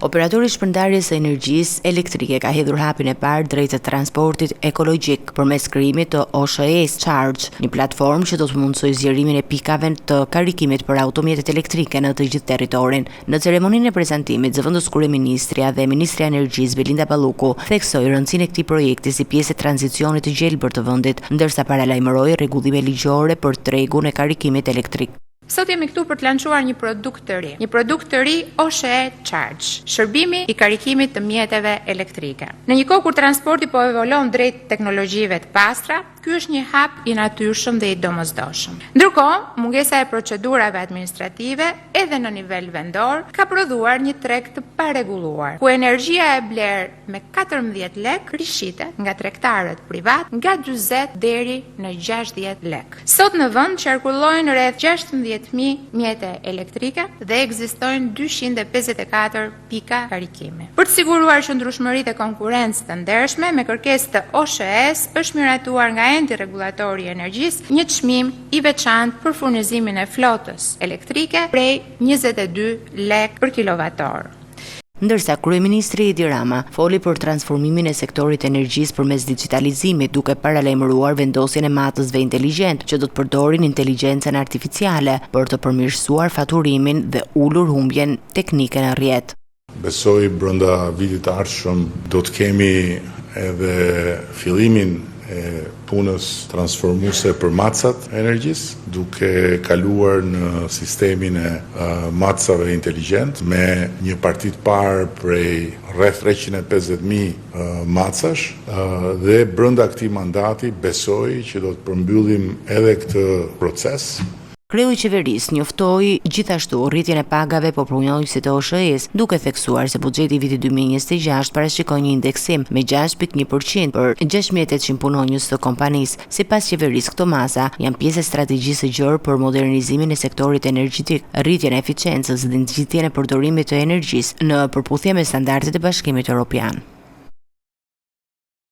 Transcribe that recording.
Operatori i shpërndarjes së energjisë elektrike ka hedhur hapin e parë drejt të transportit ekologjik përmes krijimit të OSHE Charge, një platformë që do të mundsojë zgjerimin e pikave të karikimit për automjetet elektrike në të gjithë territorin. Në ceremoninë e prezantimit, zëvendës kryeministria dhe ministri i energjisë Belinda Balluku theksoi rëndësinë e këtij projekti si pjesë e tranzicionit të gjelbër të vendit, ndërsa paralajmëroi rregullime ligjore për tregun e karikimit elektrik. Sot jemi këtu për të lançuar një produkt të ri OSHE Charge, shërbimi i karikimit të mjeteve elektrike. Në një kohë kur transporti po evolon drejt teknologjive të pastra, ky është një hap i natyrshëm dhe i domosdoshëm. Ndërkohë, mungesa e procedurave administrative edhe në nivel vendor ka prodhuar një treg të parregulluar, ku energjia e bler me 14 lek rishitet nga tregtarët privat nga 40 deri në 60 lek. Sot në vend qarkullojnë rreth 16.000 mjete elektrike dhe ekzistojnë 254 pika karikimi. Për të siguruar qëndrueshmëritë e konkurrencës të ndershme me kërkesë të OSHE-s, është miratuar nga enti rregulatori i energjisë një çmim i veçantë për furnizimin e flotës elektrike prej 22 lek për kilovator. Ndërsa kryeministri Edi Rama foli për transformimin e sektorit energjisë përmes digitalizimit, duke paralajmëruar vendosjen e matësve inteligjent që do të përdorin inteligjencën artificiale për të përmirësuar faturimin dhe ulur humbjen teknike në rrjet. Besoj brenda vitit të ardhshëm do të kemi edhe fillimin e punës transformuese për macat e energjisë, duke kaluar në sistemin e macave inteligjent me një parti të parë prej rreth 350.000 macash dhe brenda këtij mandati besoj që do të përmbyllim edhe këtë proces. Kreu i qeverisë njoftoi gjithashtu rritjen e pagave për punonjësit e OSHE-s, duke theksuar se buxheti i vitit 2026 parashikon një indeksim me 6.1% për 6.800 punonjës të kompanisë. Sipas qeverisë, këto masa janë pjesë e strategjisë së gjerë për modernizimin e sektorit energjetik, rritjen e eficiencës dhe nxitjen e përdorimit të energjisë në përputhje me standardet e Bashkimit Evropian.